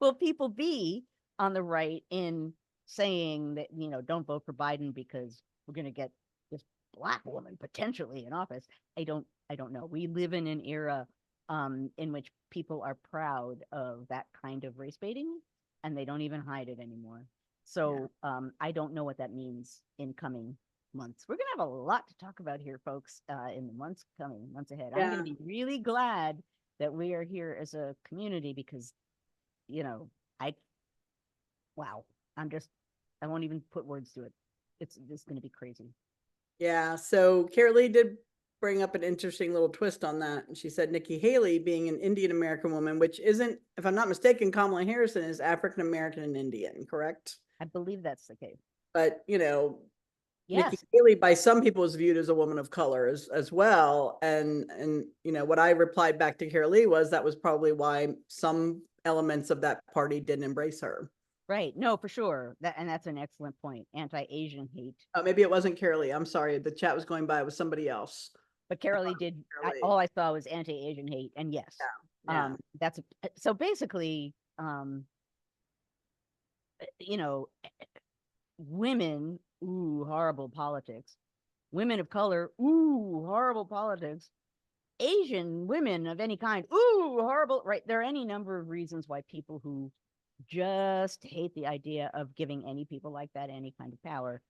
will people be on the right in saying that, don't vote for Biden because we're going to get this black woman potentially in office. I don't know. We live in an era, in which people are proud of that kind of race baiting, and they don't even hide it anymore. So I don't know what that means in coming months. We're going to have a lot to talk about here, folks, in the months coming, months ahead. I'm going Yeah. to be really glad that we are here as a community because, you know, wow, I won't even put words to it. It's going to be crazy. Yeah. So Carolee did bring up an interesting little twist on that. She said Nikki Haley being an Indian American woman, which isn't, if I'm not mistaken, Kamala Harrison is African American and Indian, correct? I believe that's the case. But, Nikki Yes. Haley by some people is viewed as a woman of color as well. And what I replied back to Carolee was that was probably why some elements of that party didn't embrace her. Right. No, for sure. That's an excellent point. Anti-Asian hate. Maybe it wasn't Carolee. I'm sorry. The chat was going by. It was somebody else. But Carolee did. Carolee. All I saw was anti-Asian hate, and yes, Yeah. that's so basically, women, ooh, horrible politics. Women of color, ooh, horrible politics. Asian women of any kind, ooh, horrible. Right? There are any number of reasons why people who just hate the idea of giving any people like that any kind of power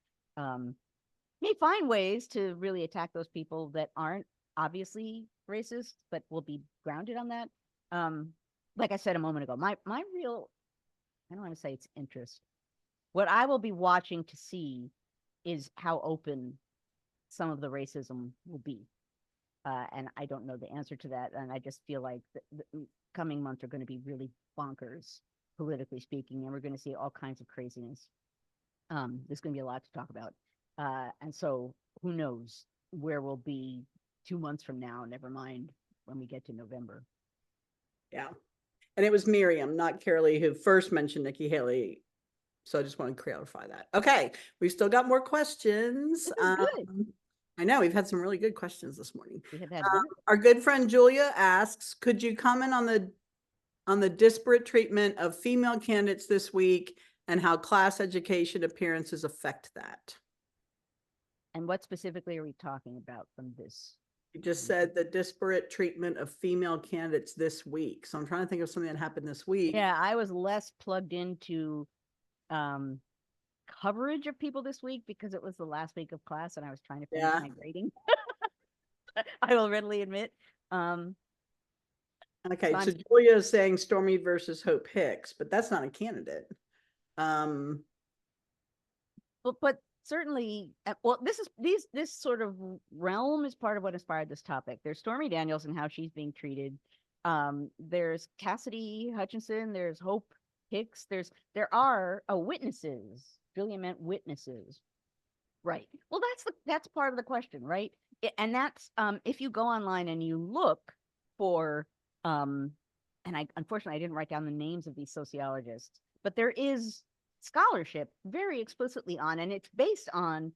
may find ways to really attack those people that aren't obviously racist, but will be grounded on that. Like I said a moment ago, my real, I don't want to say it's interest. What I will be watching to see is how open some of the racism will be. And I don't know the answer to that. And I just feel like the coming months are going to be really bonkers, politically speaking, and we're going to see all kinds of craziness. There's going to be a lot to talk about. And so who knows where we'll be 2 months from now, never mind when we get to November. Yeah. And it was Miriam, not Carolee, who first mentioned Nikki Haley. So I just want to clarify that. Okay. We've still got more questions. This is good. I know we've had some really good questions this morning. We have had one. Our good friend Julia asks, could you comment on the disparate treatment of female candidates this week and how class education appearances affect that? And what specifically are we talking about from this? You just said the disparate treatment of female candidates this week. So I'm trying to think of something that happened this week. Yeah, I was less plugged into coverage of people this week because it was the last week of class and I was trying to finish my grading. I will readily admit. Okay, so Julia is saying Stormy versus Hope Hicks, but that's not a candidate. But certainly, well, this sort of realm is part of what inspired this topic. There's Stormy Daniels and how she's being treated. There's Cassidy Hutchinson. There's Hope Hicks. There are witnesses. Julia meant witnesses, right? Well, that's part of the question, right? And that's if you go online and you look for and unfortunately I didn't write down the names of these sociologists, but there is scholarship very explicitly on, and it's based on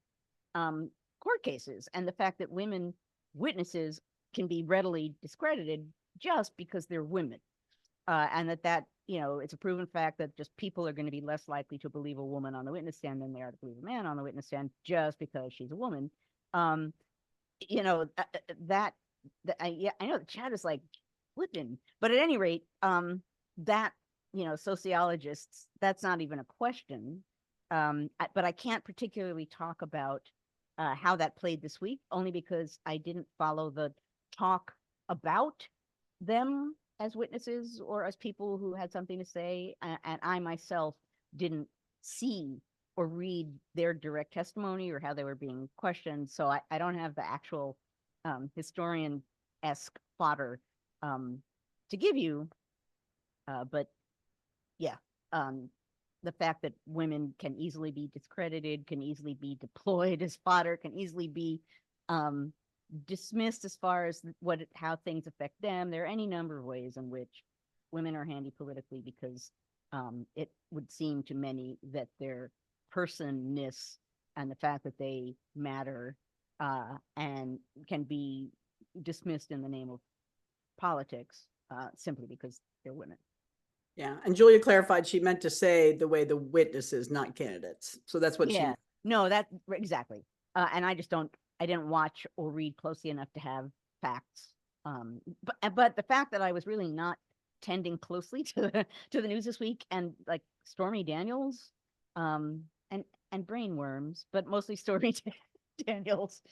court cases and the fact that women witnesses can be readily discredited just because they're women, and that it's a proven fact that just people are going to be less likely to believe a woman on the witness stand than they are to believe a man on the witness stand just because she's a woman. I know the chat is like flipping, but at any rate, that sociologists, that's not even a question. But I can't particularly talk about how that played this week, only because I didn't follow the talk about them as witnesses or as people who had something to say, and I myself didn't see or read their direct testimony or how they were being questioned, so I don't have the actual historian-esque fodder to give you, but yeah, the fact that women can easily be discredited, can easily be deployed as fodder, can easily be dismissed as far as how things affect them. There are any number of ways in which women are handy politically because it would seem to many that their personness and the fact that they matter and can be dismissed in the name of politics simply because they're women. Yeah, and Julia clarified she meant to say the way the witnesses, not candidates. So that's what she. No, that exactly. And I didn't watch or read closely enough to have facts. But the fact that I was really not tending closely to the news this week, and like Stormy Daniels, and brainworms, but mostly Stormy Daniels,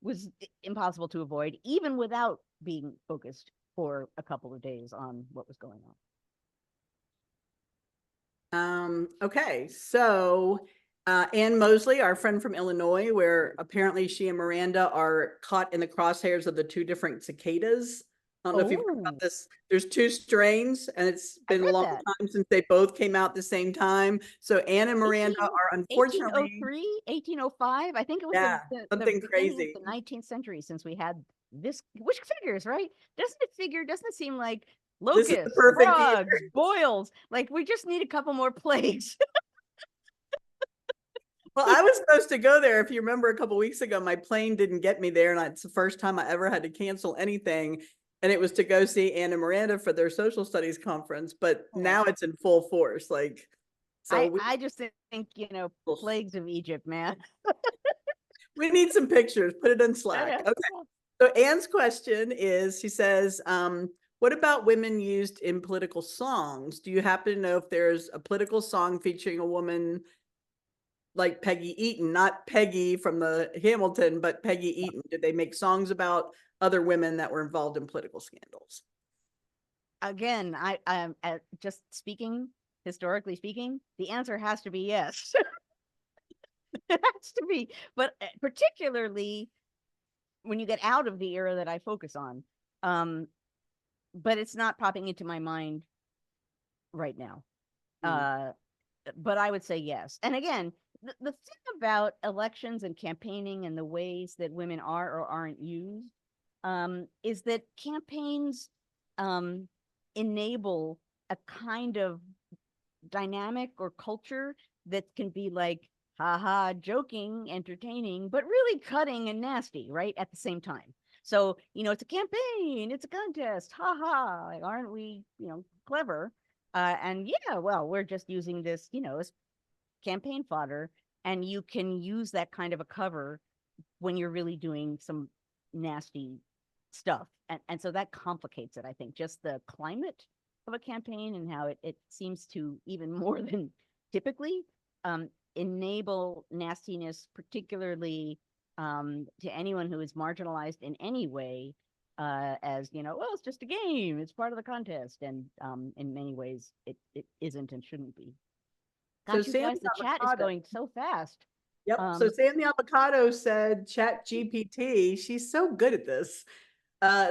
was impossible to avoid, even without being focused for a couple of days on what was going on. Okay, so Ann Mosley, our friend from Illinois, where apparently she and Miranda are caught in the crosshairs of the two different cicadas. I don't know if you've heard about Oh, this. There's two strains, and it's I've been a read long that. time since they both came out at the same time. So Ann and Miranda 18, are unfortunately, 1803, 1805. I think it was yeah, the something beginning of crazy. the 19th century since we had this, which figures, right? Doesn't it seem like This is the locusts, perfect year. frogs, boils, like we just need a couple more plagues. Well, I was supposed to go there. If you remember a couple weeks ago, my plane didn't get me there. And it's the first time I ever had to cancel anything. And it was to go see Ann and Miranda for their social studies conference. But Oh. now it's in full force. Like, so I just think, plagues of Egypt, man. we need some pictures. Put it in Slack. Yeah. Okay. So Ann's question is, she says, what about women used in political songs? Do you happen to know if there's a political song featuring a woman like Peggy Eaton, not Peggy from the Hamilton, but Peggy Eaton? Did they make songs about other women that were involved in political scandals? Again, I'm just speaking, historically speaking, the answer has to be yes. It has to be, but particularly when you get out of the era that I focus on. But it's not popping into my mind right now. But I would say yes. And again, the thing about elections and campaigning and the ways that women are or aren't used, is that campaigns enable a kind of dynamic or culture that can be like, haha, joking, entertaining, but really cutting and nasty, right? At the same time. So, it's a campaign, it's a contest, haha, like, aren't we, clever? And yeah, well, we're just using this, as campaign fodder. And you can use that kind of a cover when you're really doing some nasty stuff. And so that complicates it, I think, just the climate of a campaign and how it seems to, even more than typically, enable nastiness, particularly to anyone who is marginalized in any way, as, well, it's just a game, it's part of the contest. And in many ways, it isn't and shouldn't be. So Gosh, you Sam guys, the chat is going so fast. Yep. So Sam the Avocado said, Chat GPT, she's so good at this,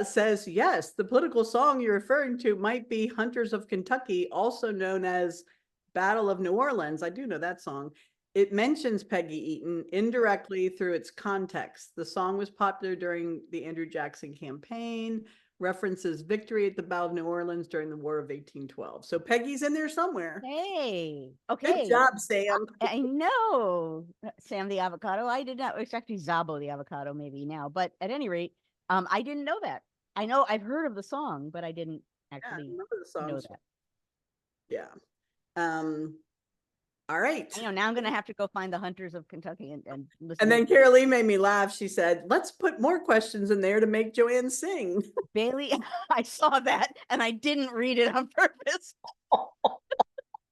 says, yes, the political song you're referring to might be Hunters of Kentucky, also known as Battle of New Orleans. I do know that song. It mentions Peggy Eaton indirectly through its context. The song was popular during the Andrew Jackson campaign, references victory at the Battle of New Orleans during the War of 1812. So Peggy's in there somewhere. Hey, Good okay. job, Sam. I know, Sam the Avocado. I did not. It's actually Zabo the Avocado, maybe now. But at any rate, I didn't know that. I know I've heard of the song, but I didn't Yeah, I actually remember the know songs. that. Yeah. All right. I know now I'm gonna have to go find the Hunters of Kentucky and listen. And then Carolee made me laugh. She said, let's put more questions in there to make Joanne sing. Bailey, I saw that and I didn't read it on purpose.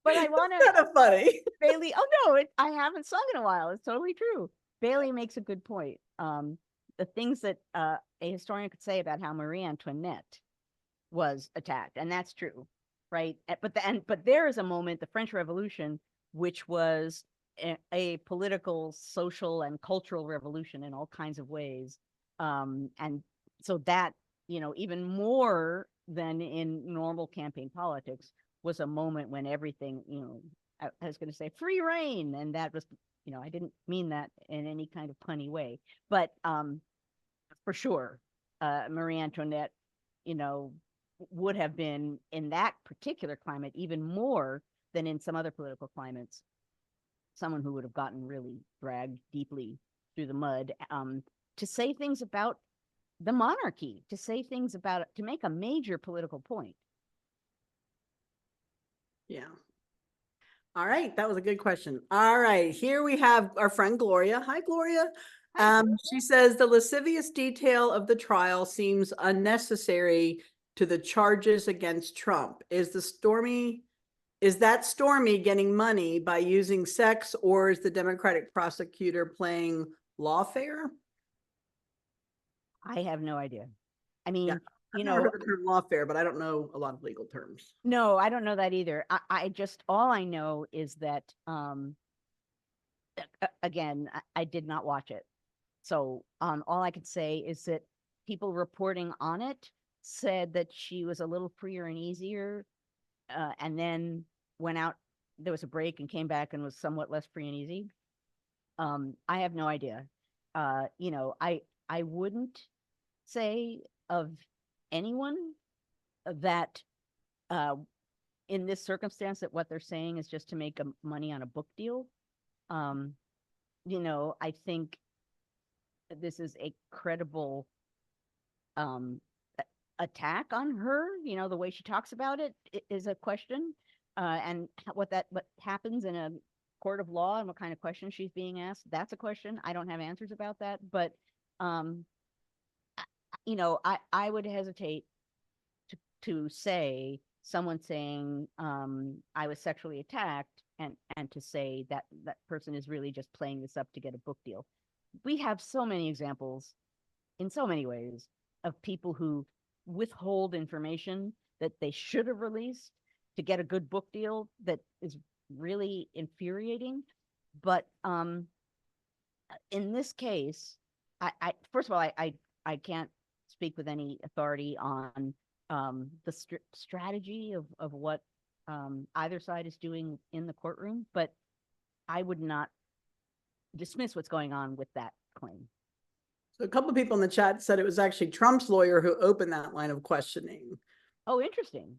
But I want to. Kind of funny. Bailey, oh no, I haven't sung in a while. It's totally true. Bailey makes a good point. The things that a historian could say about how Marie Antoinette was attacked, and that's true, right? But there is a moment, the French Revolution, which was a political, social, and cultural revolution in all kinds of ways, and so that, even more than in normal campaign politics, was a moment when everything, I was going to say free reign, and that was, I didn't mean that in any kind of punny way, but for sure, Marie Antoinette, would have been, in that particular climate, even more than in some other political climates, someone who would have gotten really dragged deeply through the mud, to say things about the monarchy, to say things about it, to make a major political point. Yeah. All right. That was a good question. All right. Here we have our friend Gloria. Hi, Gloria. She says the lascivious detail of the trial seems unnecessary to the charges against Trump. Is that Stormy getting money by using sex, or is the Democratic prosecutor playing lawfare? I have no idea. I Yeah, mean, I've you never know, heard the term lawfare, but I don't know a lot of legal terms. no, I don't know that either. I just, all I know is that, again, I did not watch it. So, all I could say is that people reporting on it said that she was a little freer and easier, and then went out. There was a break and came back and was somewhat less free and easy. I have no idea. You know, I wouldn't say of anyone that in this circumstance that what they're saying is just to make money on a book deal. Um, you know, I think this is a credible um attack on her. You know, the way she talks about it is a question, and what happens in a court of law and what kind of questions she's being asked, that's a question. I don't have answers about that, but um you know, I would hesitate to say someone saying I was sexually attacked, and to say that that person is really just playing this up to get a book deal. We have so many examples in so many ways of people who withhold information that they should have released to get a good book deal that is really infuriating. But in this case, I first of all, I can't speak with any authority on the strategy of what either side is doing in the courtroom, but I would not dismiss what's going on with that claim. So a couple of people in the chat said it was actually Trump's lawyer who opened that line of questioning. Oh, interesting.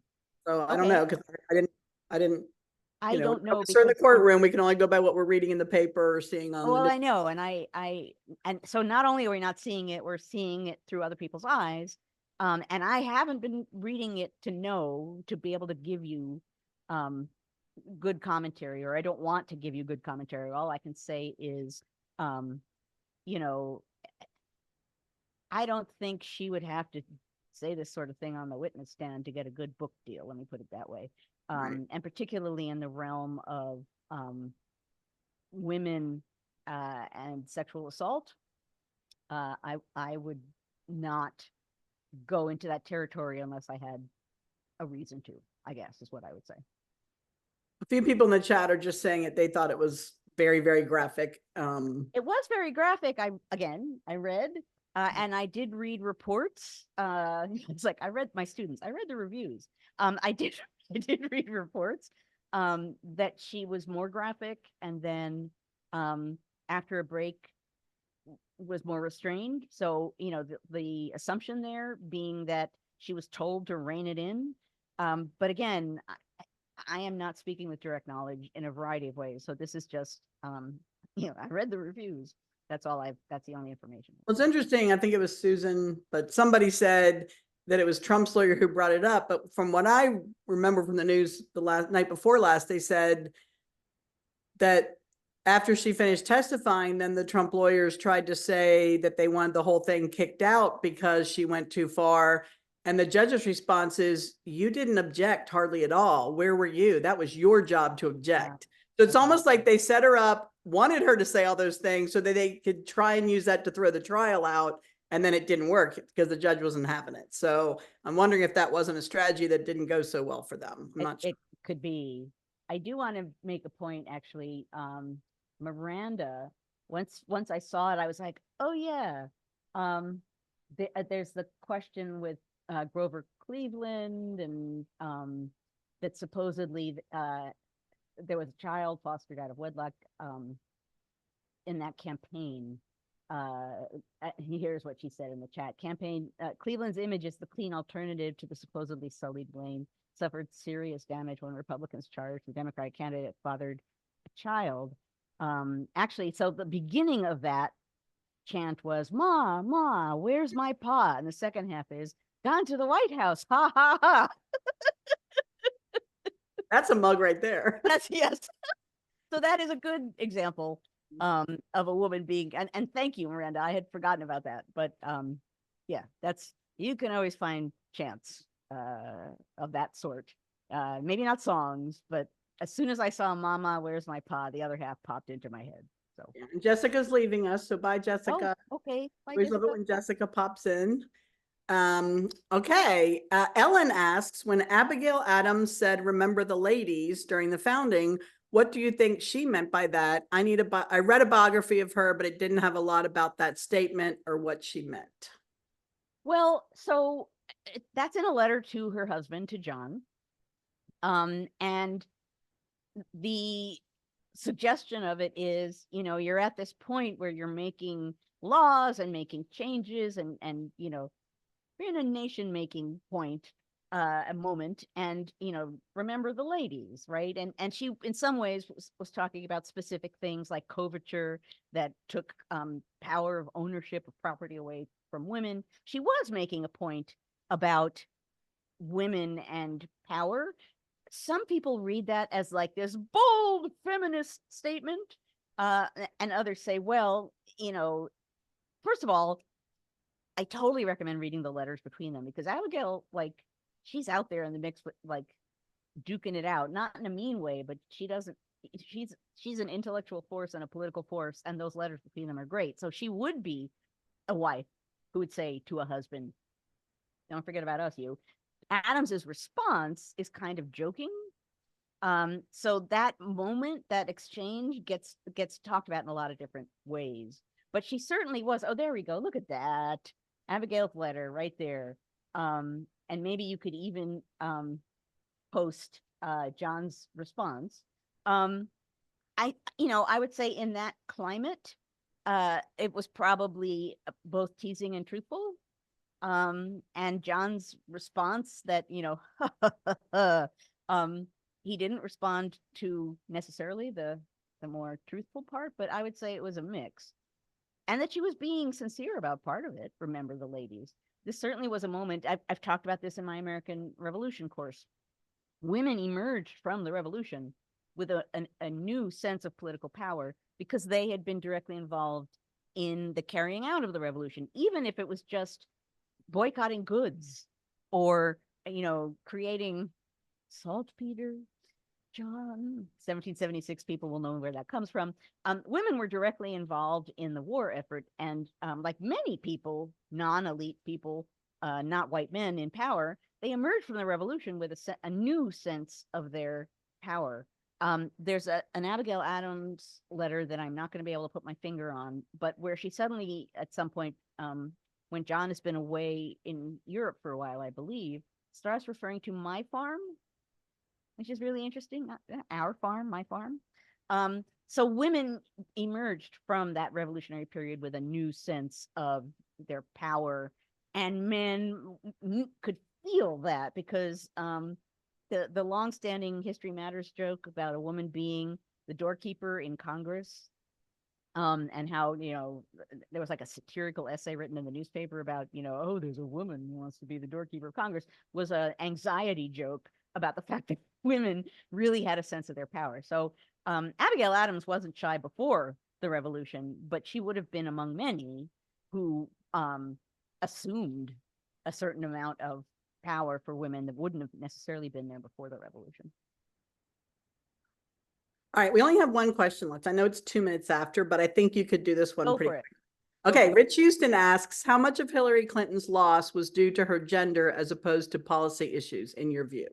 So I don't Okay. know, because I didn't, I don't know officer in the because courtroom, we can only go by what we're reading in the paper or seeing on the well, news. I know, and and so not only are we not seeing it, we're seeing it through other people's eyes. And I haven't been reading it to be able to give you um good commentary, or I don't want to give you good commentary. All I can say is, um, you know, I don't think she would have to say this sort of thing on the witness stand to get a good book deal. Let me put it that way. Right. And particularly in the realm of women and sexual assault, I would not go into that territory unless I had a reason to, I guess is what I would say. A few people in the chat are just saying it. They thought it was very, very graphic. It was very graphic. I read, and I did read reports. It's like I read the reviews. I did I did read reports that she was more graphic, and then after a break was more restrained. So, you know, the assumption there being that she was told to rein it in. But again, I am not speaking with direct knowledge in a variety of ways. So this is just, you know, I read the reviews. That's the only information. Well, it's interesting. I think it was Susan, but somebody said that it was Trump's lawyer who brought it up. But from what I remember from the news the last night before last, they said that after she finished testifying, then the Trump lawyers tried to say that they wanted the whole thing kicked out because she went too far. And the judge's response is, you didn't object hardly at all. Where were you? That was your job to object. So it's almost like they set her up, wanted her to say all those things so that they could try and use that to throw the trial out. And then it didn't work because the judge wasn't having it. So I'm wondering if that wasn't a strategy that didn't go so well for them. I'm not sure. It could be. I do want to make a point, actually. Miranda, once I saw it, I was like, oh yeah. There's the question with Grover Cleveland, and that supposedly there was a child fostered out of wedlock in that campaign. Here's what she said in the chat. Campaign, Cleveland's image is the clean alternative to the supposedly sullied Blaine. Suffered serious damage when Republicans charged the Democratic candidate fathered a child. Actually, so the beginning of that chant was, Ma, Ma, where's my pa? And the second half is, gone to the White House. Ha, ha, ha. That's a mug right there. That's, yes. So that is a good example of a woman being, and thank you, Miranda. I had forgotten about that. But yeah, you can always find chants of that sort. Maybe not songs, but as soon as I saw Mama, Where's My Pa, the other half popped into my head. So, Yeah, and Jessica's leaving us, so bye, oh, Jessica. okay. Bye, Always love it Jessica. when Jessica pops in. Okay. Ellen asks, when Abigail Adams said, remember the ladies during the founding, what do you think she meant by that? I read a biography of her, but it didn't have a lot about that statement or what she meant. Well, so that's in a letter to her husband, to John. And the suggestion of it is, you're at this point where you're making laws and making changes and you're in a nation making point, a moment, and remember the ladies, right? And she in some ways was talking about specific things like coverture that took power of ownership of property away from women. She was making a point about women and power. Some people read that as like this bold feminist statement, and others say, well, first of all, I totally recommend reading the letters between them, because Abigail, like, she's out there in the mix with, like, duking it out, not in a mean way, but she doesn't. She's an intellectual force and a political force, and those letters between them are great. So she would be a wife who would say to a husband, "Don't forget about us, you." Adams's response is kind of joking. So that moment, that exchange gets talked about in a lot of different ways. But she certainly was. Oh, there we go. Look at that. Abigail's letter right there. And maybe you could even post John's response. I would say in that climate, it was probably both teasing and truthful. And John's response that, he didn't respond to necessarily the more truthful part, but I would say it was a mix. And that she was being sincere about part of it. Remember the ladies. This certainly was a moment. I've talked about this in my American Revolution course. Women emerged from the revolution with a new sense of political power because they had been directly involved in the carrying out of the revolution, even if it was just boycotting goods or, creating saltpeter. John, 1776 people will know where that comes from. Women were directly involved in the war effort, and like many people, non-elite people, not white men in power, they emerged from the revolution with a new sense of their power. There's an Abigail Adams letter that I'm not going to be able to put my finger on, but where she suddenly, at some point, when John has been away in Europe for a while, I believe, starts referring to my farm, which is really interesting. Our farm, my farm. So women emerged from that revolutionary period with a new sense of their power, and men could feel that because the longstanding History Matters joke about a woman being the doorkeeper in Congress, and how there was like a satirical essay written in the newspaper about oh, there's a woman who wants to be the doorkeeper of Congress, was an anxiety joke about the fact that women really had a sense of their power. So Abigail Adams wasn't shy before the revolution, but she would have been among many who assumed a certain amount of power for women that wouldn't have necessarily been there before the revolution. All right, we only have one question left. I know it's 2 minutes after, but I think you could do this one Go pretty for it. quick. Okay, Rich Houston asks, how much of Hillary Clinton's loss was due to her gender as opposed to policy issues, in your view?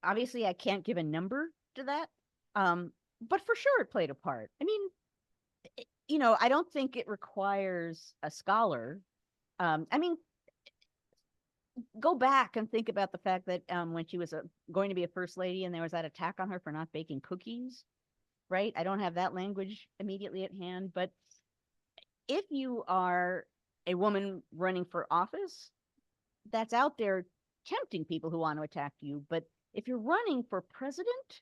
Obviously, I can't give a number to that, but for sure it played a part. I mean, I don't think it requires a scholar. I mean, go back and think about the fact that when she was going to be a first lady and there was that attack on her for not baking cookies, right? I don't have that language immediately at hand, but if you are a woman running for office, that's out there tempting people who want to attack you. But if you're running for president,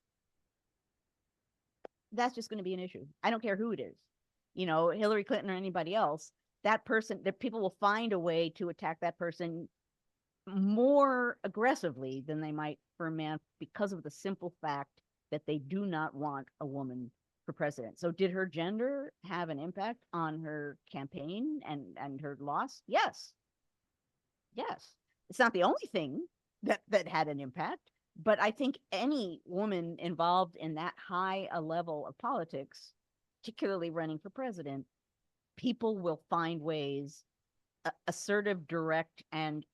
that's just going to be an issue. I don't care who it is, Hillary Clinton or anybody else. That person, that people will find a way to attack that person more aggressively than they might for a man, because of the simple fact that they do not want a woman for president. So did her gender have an impact on her campaign and her loss? Yes. It's not the only thing that had an impact, But I think any woman involved in that high a level of politics, particularly running for president, people will find ways, assertive, direct, and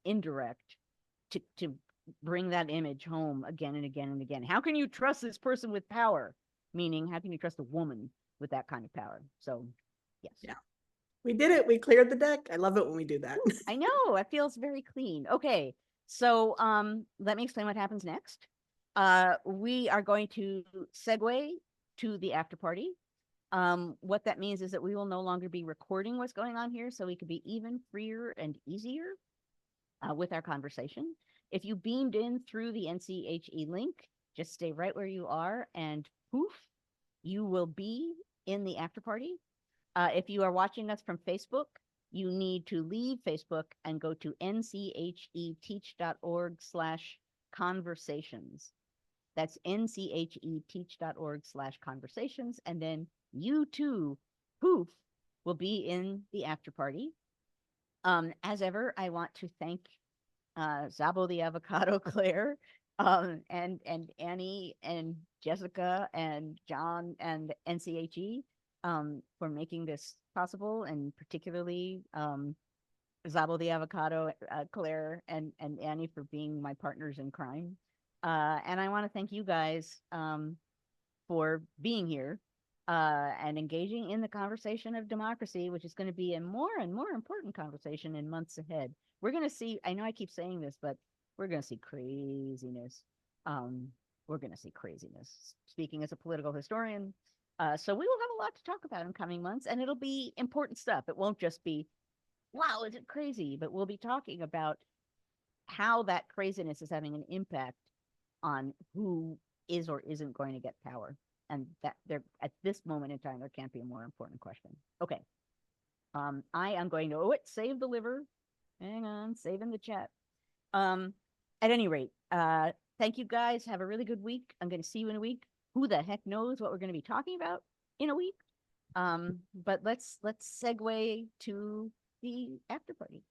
indirect, to bring that image home again and again and again. How can you trust this person with power? Meaning, how can you trust a woman with that kind of power? So, yes. Yeah. We did it. We cleared the deck. I love it when we do that. I know, it feels very clean. Okay, so let me explain what happens next. We are going to segue to the after party. What that means is that we will no longer be recording what's going on here, so we could be even freer and easier with our conversation. If you beamed in through the NCHE link, just stay right where you are, and poof, you will be in the after party. If you are watching us from Facebook, you need to leave Facebook and go to ncheteach.org/conversations. That's ncheteach.org/conversations. And then you too, poof, will be in the after party. As ever, I want to thank Zabo the Avocado, Claire, and Annie and Jessica and John and NCHE for making this possible, and particularly Zabo the Avocado, Claire, and Annie for being my partners in crime. And I want to thank you guys for being here and engaging in the conversation of democracy, which is going to be a more and more important conversation in months ahead. We're going to see, I know I keep saying this, but we're going to see craziness. We're going to see craziness. Speaking as a political historian, so we will have a lot to talk about in coming months, and it'll be important stuff. It won't just be, wow, is it crazy? But we'll be talking about how that craziness is having an impact on who is or isn't going to get power. And that there, at this moment in time, there can't be a more important question. Okay. I am going to, save the liver. Hang on, saving the chat. At any rate, thank you guys. Have a really good week. I'm going to see you in a week. Who the heck knows what we're going to be talking about in a week? But let's segue to the after party.